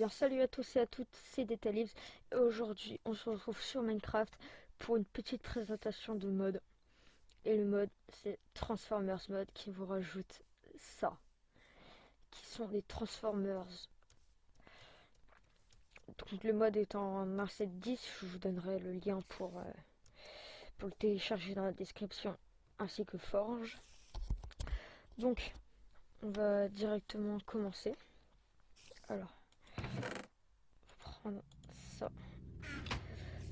bien salut à tous et à toutes, c'est Detalibs et aujourd'hui on se retrouve sur Minecraft pour une petite présentation de mode. Et le mode c'est Transformers mode qui vous rajoute ça, qui sont des Transformers. Donc le mode est en 1.7.10, je vous donnerai le lien pour le télécharger dans la description ainsi que Forge. Donc on va directement commencer. Alors, on va prendre ça.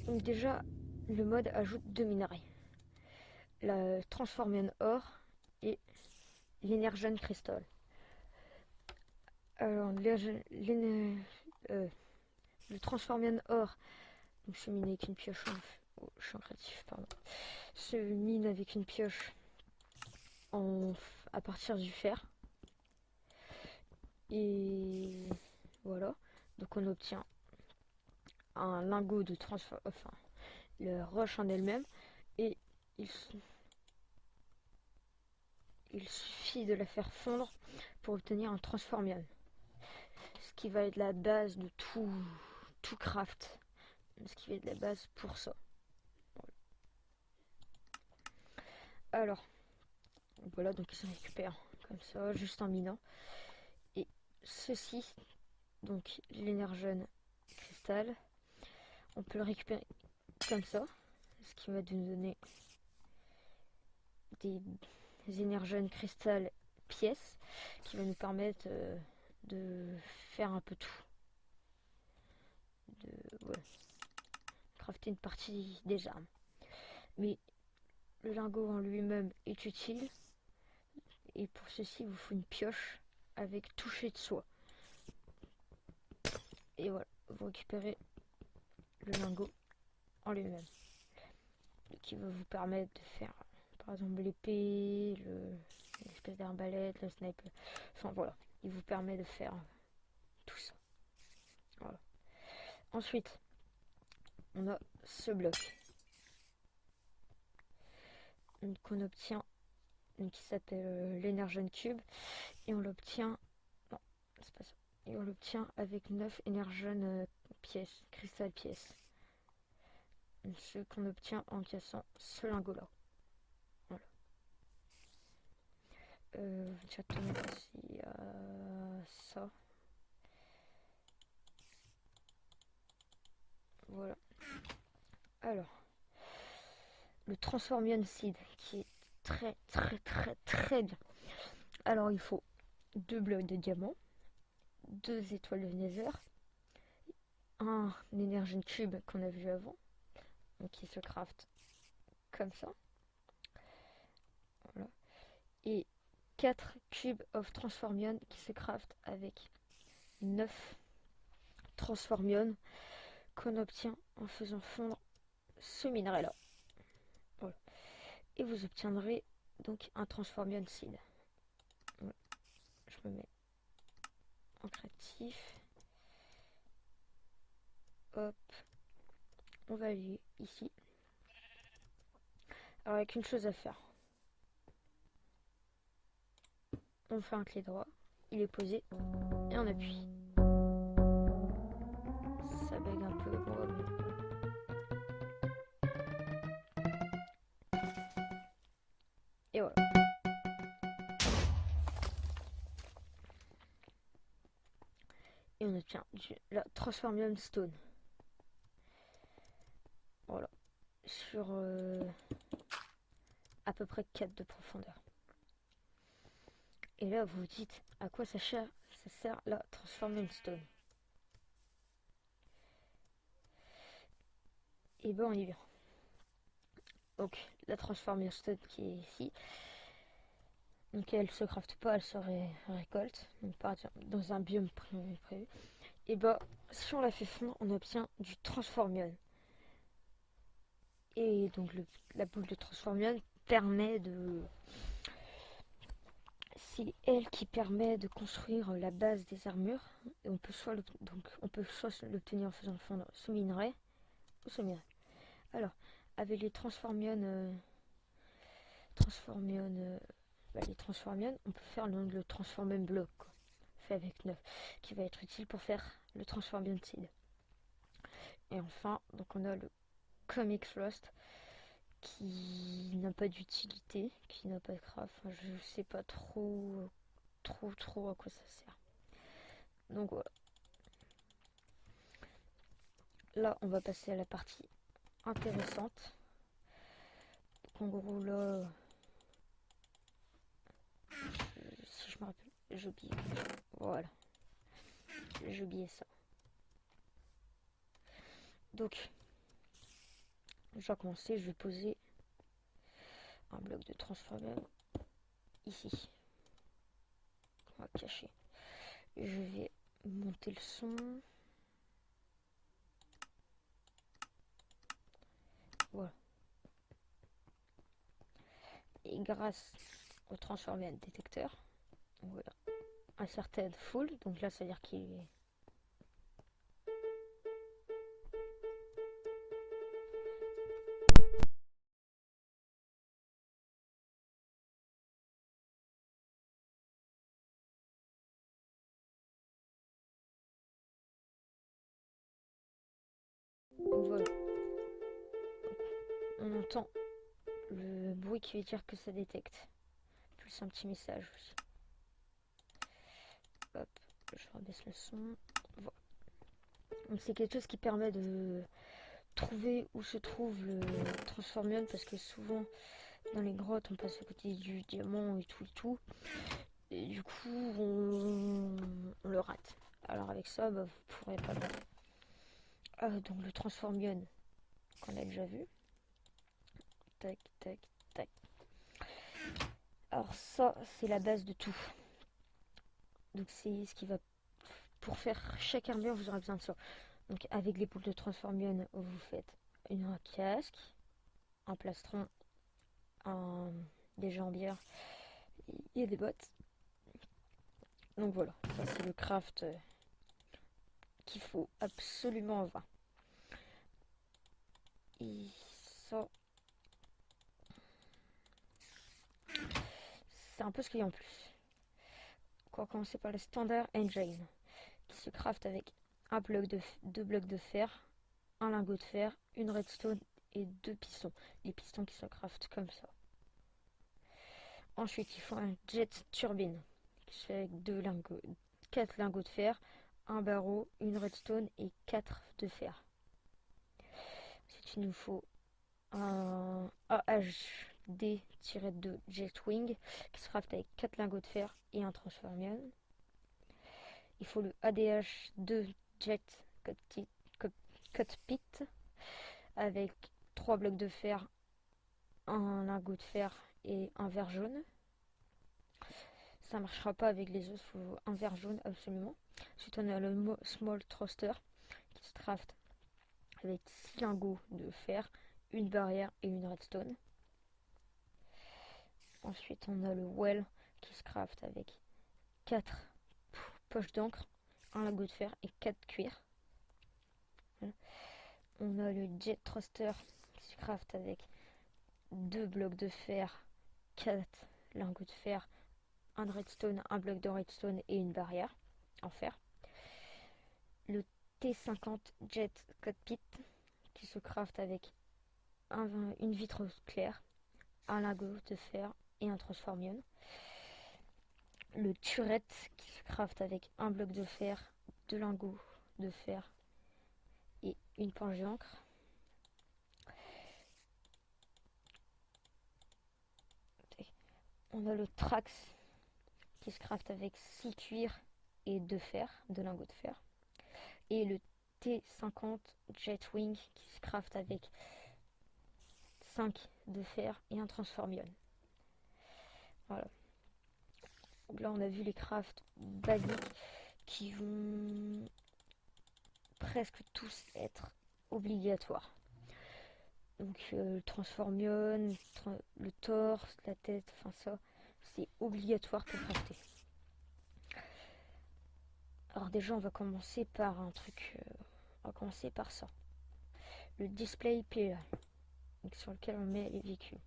Donc déjà, le mode ajoute deux minerais. La Transformium Or et l'Energian Crystal. Alors, le Transformium Or, donc se mine avec une pioche. Je suis en créatif, pardon. Se mine avec une pioche à partir du fer. Et voilà. Donc on obtient un lingot de transform, enfin, le roche en elle-même. Et il suffit de la faire fondre pour obtenir un transformium. Ce qui va être la base de tout craft. Ce qui va être la base pour ça. Alors, voilà, donc ils se récupèrent comme ça, juste en minant. Et ceci, donc l'énergène cristal, on peut le récupérer comme ça. Ce qui va nous donner des énergènes cristal pièces qui va nous permettre de faire un peu tout. Ouais, crafter une partie des armes. Mais le lingot en lui-même est utile. Et pour ceci, il vous faut une pioche avec toucher de soie. Et voilà, vous récupérez le lingot en lui-même. Qui va vous permettre de faire, par exemple, l'épée, l'espèce d'arbalète, le sniper. Enfin voilà, il vous permet de faire tout ça. Voilà. Ensuite, on a ce bloc. Donc on obtient, qui s'appelle l'Energian Cube. Et on l'obtient, non, c'est pas ça. Et on l'obtient avec 9 Energon pièces, cristal pièces. Ce qu'on obtient en cassant ce lingot là. Voilà. Directement ici à ça. Voilà. Alors, le Transformium Seed qui est très bien. Alors il faut 2 blocs de diamant, 2 étoiles de nether, un Energy Cube qu'on a vu avant, donc qui se craft comme ça. Voilà. Et 4 cubes of Transformium qui se craft avec 9 Transformium qu'on obtient en faisant fondre ce minerai là. Voilà. Et vous obtiendrez donc un Transformium Seed. Voilà. Je me mets en créatif. Hop. On va aller ici. Alors avec une chose à faire. On fait un clé droit. Il est posé. Et on appuie. Ça bug un peu. Et voilà. Et on obtient la Transformium Stone. Voilà. Sur à peu près 4 de profondeur. Et là, vous vous dites à quoi ça sert la Transformium Stone. Et ben on y vient. Donc la Transformium Stone qui est ici. Donc elle se crafte pas, elle se récolte. Donc par exemple dans un biome prévu. Et ben si on la fait fondre, on obtient du Transformium. Et donc la boule de Transformium permet de... C'est elle qui permet de construire la base des armures. Et on peut soit l'obtenir en faisant fondre ce minerai ou ce minerai. Alors, avec les Transformium, les Transformium, on peut faire le Transformium bloc, quoi, fait avec 9, qui va être utile pour faire le Transformium Seed. Et enfin, donc on a le Comic Frost qui n'a pas d'utilité, qui n'a pas de craft. Enfin, je sais pas trop à quoi ça sert. Donc voilà. Là, on va passer à la partie intéressante. Donc, en gros, là, si je me rappelle, j'ai oublié. Voilà, j'ai oublié ça. Donc, je vais commencer. Je vais poser un bloc de transformation ici. On va cacher. Je vais monter le son. Voilà. Et grâce au transformer détecteur, voilà, un certain full, donc là ça veut dire qu'il est. Donc voilà. On entend le bruit qui veut dire que ça détecte. Plus un petit message aussi. Hop, je rebaisse le son. Voilà. Donc c'est quelque chose qui permet de trouver où se trouve le transformium, parce que souvent dans les grottes on passe à côté du diamant et tout. Et du coup on le rate. Alors avec ça, bah, vous pourrez pas le rater. Donc le transformium qu'on a déjà vu. Tac, tac, tac. Alors ça, c'est la base de tout. Donc c'est ce qui va... Pour faire chaque armure, vous aurez besoin de ça. Donc avec les boules de transformium, vous faites un casque, un plastron, des jambières et des bottes. Donc voilà, ça c'est le craft qu'il faut absolument avoir. Et ça, c'est un peu ce qu'il y a en plus. On va commencer par le Standard Engine, qui se craft avec deux blocs de fer, un lingot de fer, une redstone et deux pistons. Les pistons qui se craftent comme ça. Ensuite, il faut un jet turbine qui se fait avec 4 lingots de fer, un barreau, une redstone et 4 de fer. Ensuite, il nous faut un AHD-2 Jetwing qui se craft avec 4 lingots de fer et un transformium. Il faut le ADH2 Jet Cockpit avec 3 blocs de fer, un lingot de fer et un verre jaune. Ça marchera pas avec les autres, il faut un verre jaune absolument. Ensuite on a le Small Thruster qui se craft avec 6 lingots de fer, une barrière et une redstone. Ensuite on a le Well qui se craft avec 4 poches d'encre, un lingot de fer et 4 cuirs. On a le Jet Thruster qui se craft avec 2 blocs de fer, 4 lingots de fer, un redstone, un bloc de redstone et une barrière en fer. Le T50 Jet Cockpit qui se craft avec une vitre claire, un lingot de fer et un transformium. Le Turret qui se craft avec un bloc de fer, 2 lingots de fer et une planche d'encre. On a le Trax qui se craft avec 6 cuirs et 2 lingots de fer. Et le T50 Jetwing qui se craft avec 5 de fer et un transformium. Voilà. Donc là on a vu les crafts basiques qui vont presque tous être obligatoires. Donc le transformium, le torse, la tête, enfin ça, c'est obligatoire pour crafter. Alors déjà on va commencer par un truc, on va commencer par ça. Le display pillar, sur lequel on met les véhicules.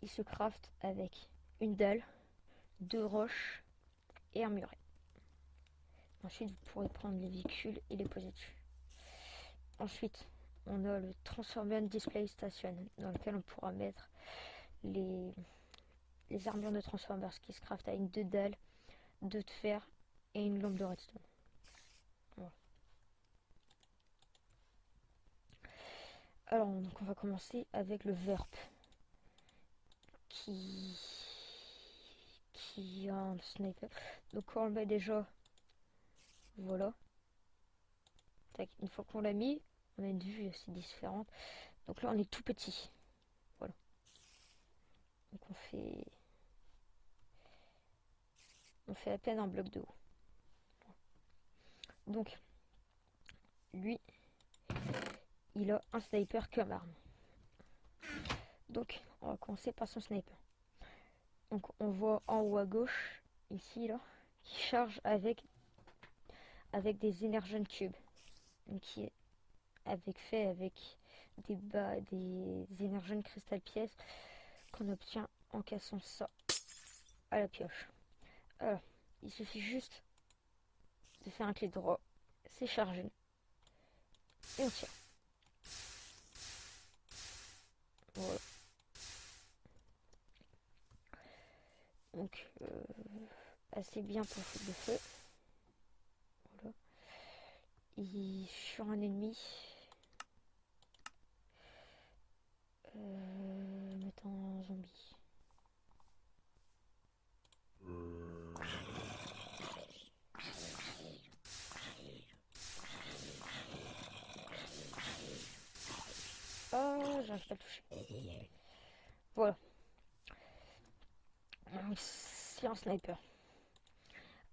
Il se craft avec une dalle, 2 roches et un muret. Ensuite, vous pourrez prendre les véhicules et les poser dessus. Ensuite, on a le Transformer Display Station, dans lequel on pourra mettre les armures de Transformers qui se craftent avec 2 dalles, 2 de fer et une lampe de redstone. Voilà. Alors, donc on va commencer avec le Verp qui a un sniper. Donc on le met déjà. Voilà. Tac. Une fois qu'on l'a mis, on a une vue assez différente. Donc là on est tout petit. Voilà. Donc on fait à peine un bloc de haut. Donc lui, il a un sniper comme arme. Donc on va commencer par son sniper. Donc on voit en haut à gauche, ici là, qui charge avec des Energon Cubes. Donc qui est fait avec des Energon Crystal pièces qu'on obtient en cassant ça à la pioche. Alors, il suffit juste de faire un clé droit, c'est chargé, et on tire. Voilà. Donc, assez bien pour foutre de feu. Voilà. Sur un ennemi, mettant un zombie. Ah, j'arrive pas à le toucher. Voilà. C'est un sniper.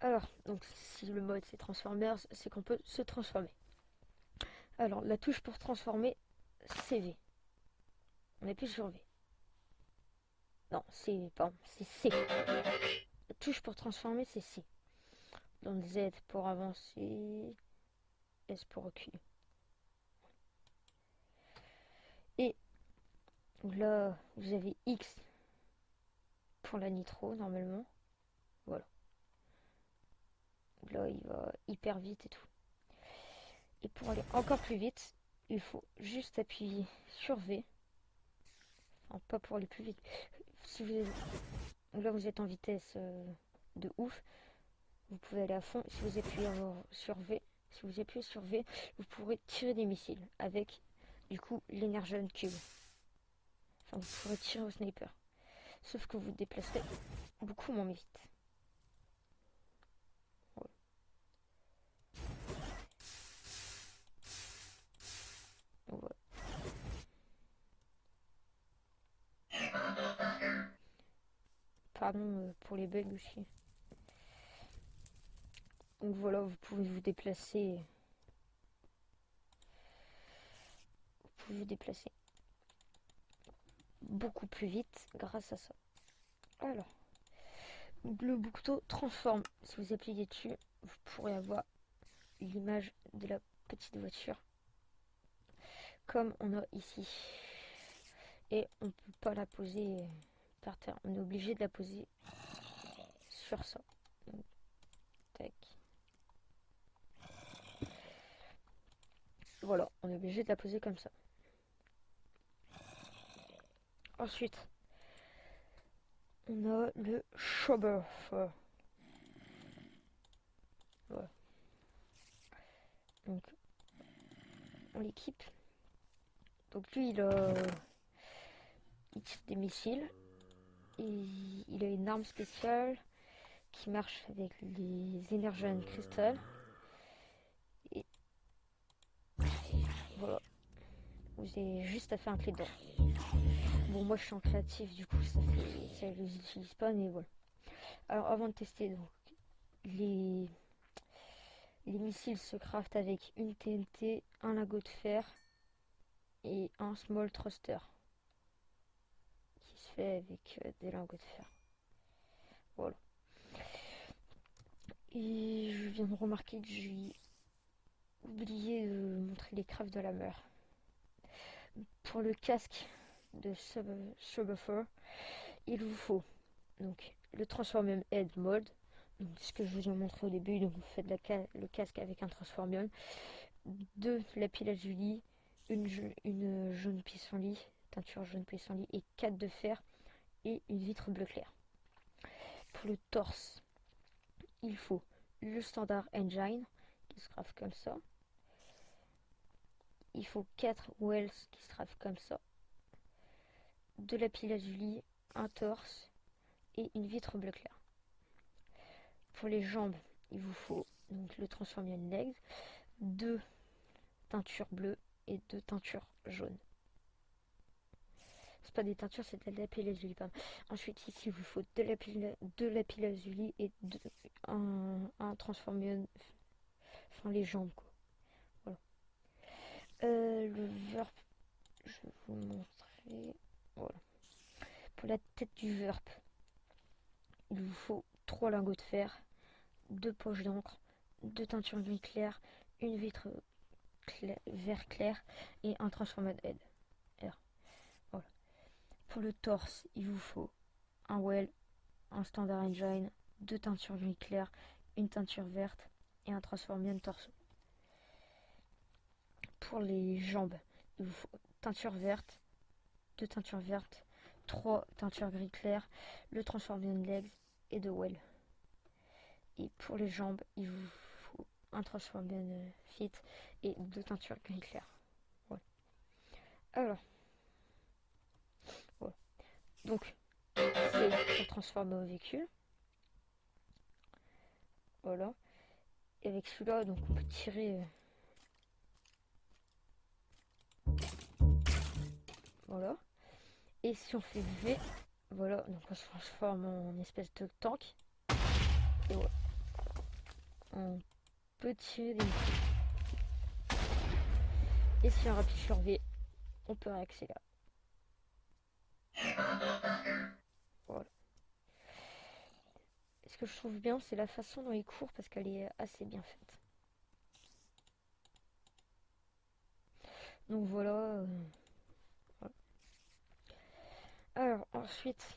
Alors, donc si le mode c'est Transformers, c'est qu'on peut se transformer. Alors, la touche pour transformer, c'est V. On n'est plus sur V. Non, c'est C. La touche pour transformer, c'est C. Donc Z pour avancer, S pour reculer. Et là, vous avez X pour la nitro, normalement. Voilà. Là, il va hyper vite et tout. Et pour aller encore plus vite, il faut juste appuyer sur V. Enfin, pas pour aller plus vite. Si là, vous êtes en vitesse de ouf, vous pouvez aller à fond. Si vous appuyez sur V, vous pourrez tirer des missiles avec, du coup, l'Energon Cube. Enfin, vous pourrez tirer au sniper. Sauf que vous déplacerez beaucoup moins vite. Voilà. Voilà. Pardon pour les bugs aussi. Donc voilà, vous pouvez vous déplacer. Beaucoup plus vite grâce à ça. Alors, le bouton transforme. Si vous appuyez dessus, vous pourrez avoir l'image de la petite voiture comme on a ici. Et on peut pas la poser par terre. On est obligé de la poser sur ça. Donc, tac. Voilà, on est obligé de la poser comme ça. Ensuite, on a le Chopper. Voilà. Donc, on l'équipe. Donc lui, il tire des missiles. Et il a une arme spéciale qui marche avec les Energon Crystal. Et voilà. Vous avez juste à faire un clé d'or. Bon, moi je suis en créatif, du coup ça je les utilise pas, mais voilà. Alors avant de tester, donc les missiles se craftent avec une TNT, un lingot de fer et un small thruster qui se fait avec des lingots de fer. Voilà. Et je viens de remarquer que j'ai oublié de montrer les crafts de la mer. Pour le casque de Subwoofer, il vous faut donc le Transform Head Mode, Donc, ce que je vous ai montré au début, donc vous faites le casque avec un transformium, 2 lapis lazuli, une jaune pissenlit, teinture jaune pissenlit et 4 de fer et une vitre bleu clair. Pour le torse, il faut le standard engine qui se grave comme ça. Il faut 4 wells qui se gravent comme ça. 2 lapis lazuli, un torse et une vitre bleu clair. Pour les jambes, il vous faut donc le transformium legs, 2 teintures bleues et 2 teintures jaunes. C'est pas des teintures, c'est de la lapis lazuli. Ensuite, ici, il vous faut 2 lapis lazuli et un transformium, enfin les jambes quoi. Voilà. Le verp, je vais vous montrer. Voilà. Pour la tête du verp, il vous faut 3 lingots de fer, 2 poches d'encre, 2 teintures gris clair, une vitre vert clair et un transformer head. Voilà. Pour le torse, il vous faut un well, un standard engine, 2 teintures gris clair, une teinture verte et un transformium torso. Pour les jambes, il vous faut teinture verte, 2 teintures vertes, 3 teintures gris clair, le transformium legs et 2 well. Et pour les jambes, il vous faut un transformium fit et 2 teintures gris clair. Voilà. Alors, voilà. Donc, c'est pour transformer au véhicule. Voilà. Et avec celui-là, donc on peut tirer. Voilà. Et si on fait V, voilà, donc on se transforme en espèce de tank. Et voilà. On peut tirer des missiles. Et si on rappuie sur V, on peut réaccélérer. Voilà. Et ce que je trouve bien, c'est la façon dont il court parce qu'elle est assez bien faite. Donc voilà. Voilà. Alors ensuite,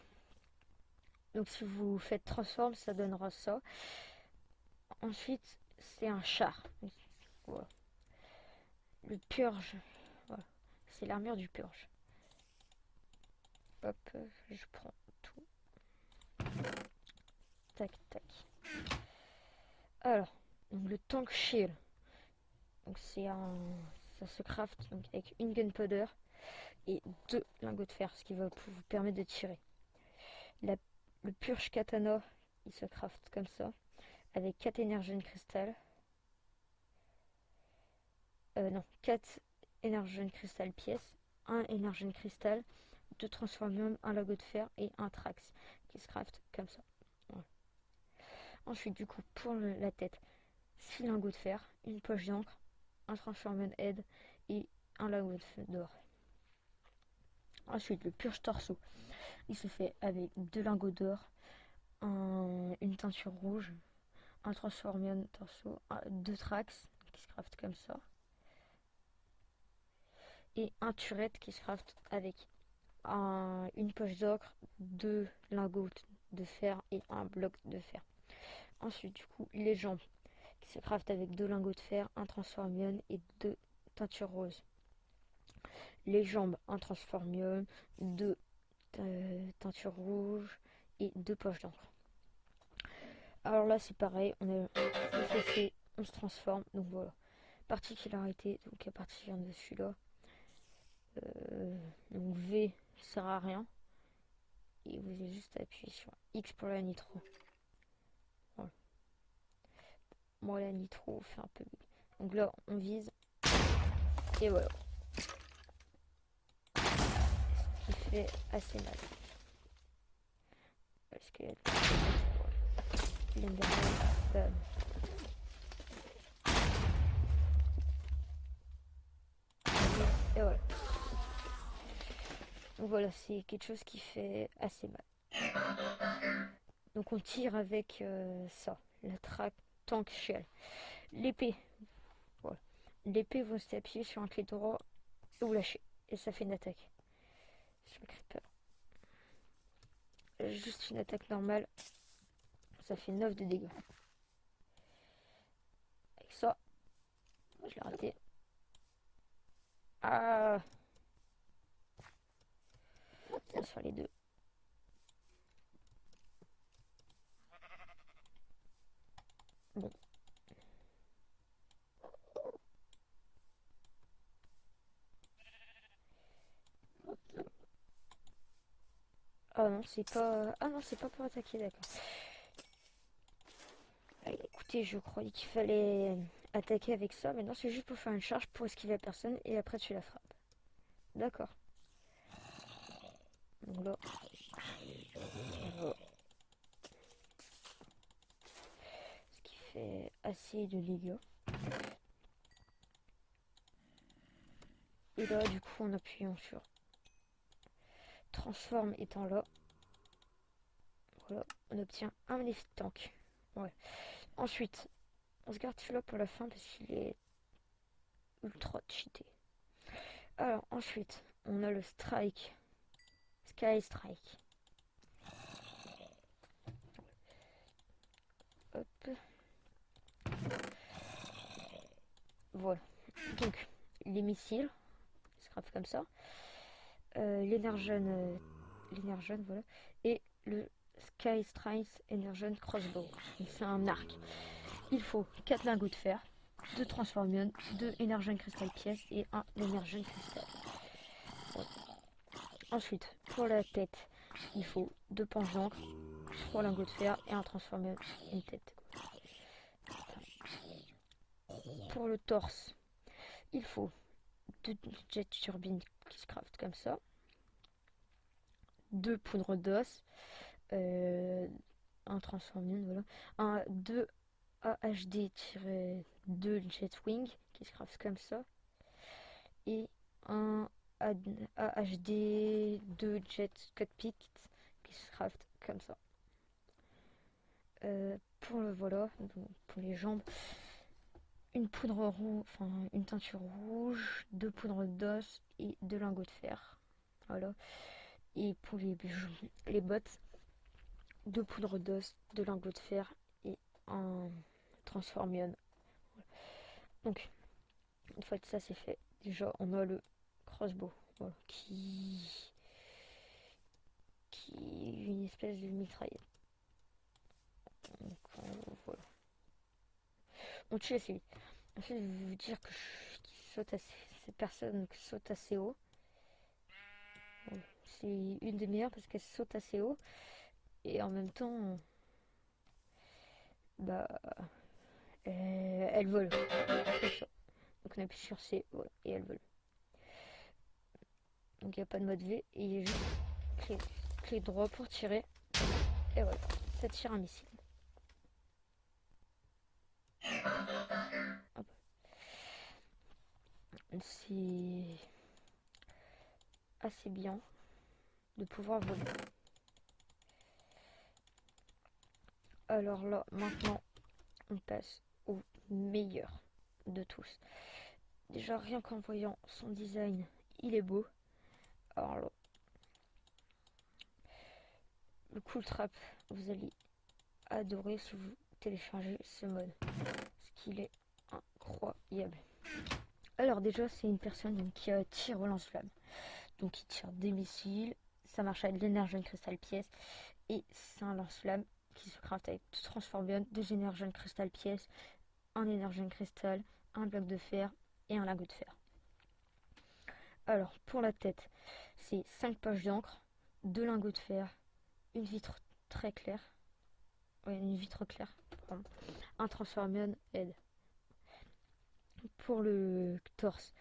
donc si vous faites transform, ça donnera ça. Ensuite, c'est un char. Voilà. Le purge. Voilà. C'est l'armure du purge. Hop, je prends tout. Tac, tac. Alors, donc le tank shield. Donc c'est un. Ça se craft donc avec une gunpowder et 2 lingots de fer, ce qui va vous permettre de tirer. Le purge katana, il se craft comme ça, avec 4 énergènes cristal. Non, 4 énergènes cristal pièces, 1 énergène cristal, 2 transformium, 1 lingot de fer et 1 trax qui se craft comme ça. Voilà. Ensuite, du coup, pour la tête, 6 lingots de fer, une poche d'encre, un transformium head et un lingot d'or. Ensuite, le purge torso, il se fait avec 2 lingots d'or, une teinture rouge, un transformium torso, 2 trax qui se craft comme ça, et un turret qui se craft avec une poche d'ocre, 2 lingots de fer et un bloc de fer. Ensuite, du coup, les jambes qui se craft avec 2 lingots de fer, un transformium et 2 teintures roses. Les jambes, un transformium, 2 teintures rouges et 2 poches d'encre. Alors là, c'est pareil, on a le fessier, on se transforme, donc voilà. Particularité, donc à partir de celui-là, donc V sert à rien. Et vous avez juste à appuyer sur X pour la nitro. Voilà. Moi la nitro fait un peu. Donc là on vise. Et voilà. Ce qui fait assez mal. Parce que bam. Et voilà. Donc voilà, c'est quelque chose qui fait assez mal. Donc on tire avec ça, la track tank shell. L'épée, voilà. L'épée, vous appuyez sur un clic droit et vous lâchez. Et ça fait une attaque. Sur le creeper. Juste une attaque normale. ça fait 9 de dégâts. Avec ça, je l'ai raté. Ah, on va faire les deux. Bon. Ah non, c'est pas... Ah non, c'est pas pour attaquer, d'accord. Écoutez, je croyais qu'il fallait attaquer avec ça, mais non, c'est juste pour faire une charge pour esquiver la personne et après tu la frappes. D'accord. Donc là, voilà. Ce qui fait assez de dégâts. Et là, du coup, en appuyant sur transforme étant là, voilà, on obtient un magnifique tank. Ouais. Ensuite, on se garde celui-là pour la fin parce qu'il est ultra cheaté. Alors, ensuite, on a le strike. Sky Strike. Hop. Voilà. Donc, les missiles, se craft comme ça. L'Energen, voilà. Et le Sky Strike Energen Crossbow. C'est un arc. Il faut 4 lingots de fer, 2 Transformium, 2 Energen Crystal Pièce et 1 Energen Crystal. Voilà. Ensuite, pour la tête, il faut 2 planches d'encre, 3 lingots de fer et un Transformium, une tête. Pour le torse, il faut 2 jet turbines qui se craftent comme ça, 2 poudres d'os, un Transformium, voilà, un 2 AHD-2 Jetwing qui se craft comme ça, et un AHD-2 Jet Cockpit qui se craft comme ça. Pour le voilà, donc pour les jambes, une poudre rouge, enfin une teinture rouge, 2 poudres d'os et 2 lingots de fer. Voilà. Et pour les bottes, 2 poudres d'os, 2 lingots de fer et un transformium. Donc, une fois que ça c'est fait, déjà on a le crossbow, voilà, qui est une espèce de mitraillette. Donc, voilà. On tue assez vite. Ensuite, je vais vous dire que ces personnes qui sautent assez haut. Bon, c'est une des meilleures parce qu'elle saute assez haut. Et en même temps, bah, elle vole. Comme ça. Donc on appuie sur C, voilà, et elle vole. Donc il n'y a pas de mode V. Et il y a juste clé droit pour tirer. Et voilà, ça tire un missile. Hop. C'est assez bien de pouvoir voler. Alors là, maintenant, on passe au meilleur de tous. Déjà, rien qu'en voyant son design, il est beau. Alors là, le Cool Trap, vous allez adorer si vous téléchargez ce mode. Parce qu'il est incroyable. Alors déjà, c'est une personne qui tire au lance-flamme. Donc il tire des missiles, ça marche avec l'énergie cristal pièce. Et c'est un lance-flamme qui se craft avec 2 transformium, 2 énergies cristal pièce, un énergie cristal, un bloc de fer et un lingot de fer. Alors pour la tête, c'est 5 poches d'encre, 2 lingots de fer, une vitre très claire, une vitre claire, pardon, un transformium aide. Pour le torse,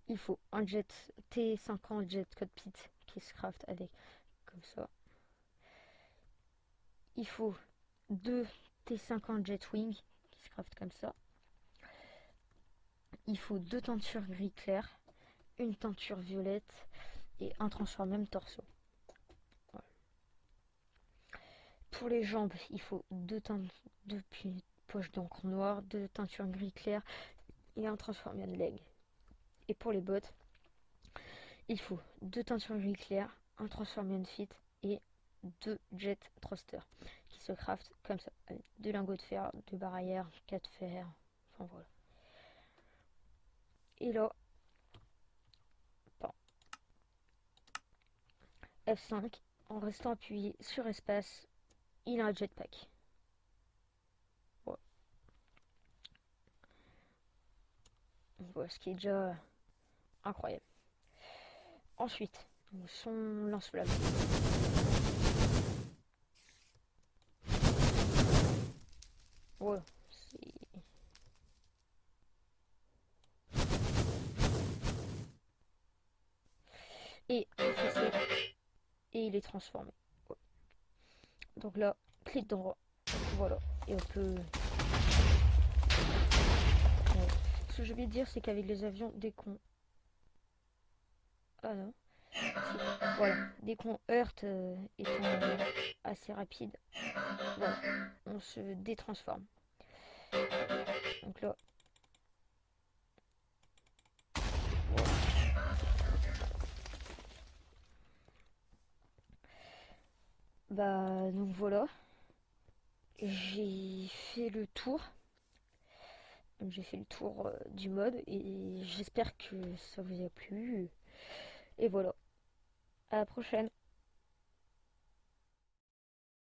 il faut un jet T50 jet cockpit qui se craft avec comme ça. Il faut 2 T50 Jetwing qui se craft comme ça. Il faut 2 teintures gris clair, une teinture violette et un transformium torso. Voilà. Pour les jambes, il faut 2 poches d'encre noire, 2 teintures gris clair et un transformium leg. Et pour les bottes, il faut 2 teintures gris clair, un transformium fit et 2 jet thruster qui se craft comme ça, avec 2 lingots de fer, 2 barrières, 4 fer, enfin voilà. Et là, F5, en restant appuyé sur espace, il a un jetpack. Voilà. Voilà, ce qui est déjà incroyable. Ensuite, son lance-flamme. Voilà, et et il est transformé. Voilà. Donc là, clic droit. Voilà. Et on peut. Voilà. Ce que je vais dire, c'est qu'avec les avions, dès qu'on. Ah non. Voilà. Dès qu'on heurte étant assez rapide, voilà, on se détransforme. Donc là. Voilà. Bah donc voilà. J'ai fait le tour. J'ai fait le tour du mode et j'espère que ça vous a plu. Et voilà. À la prochaine.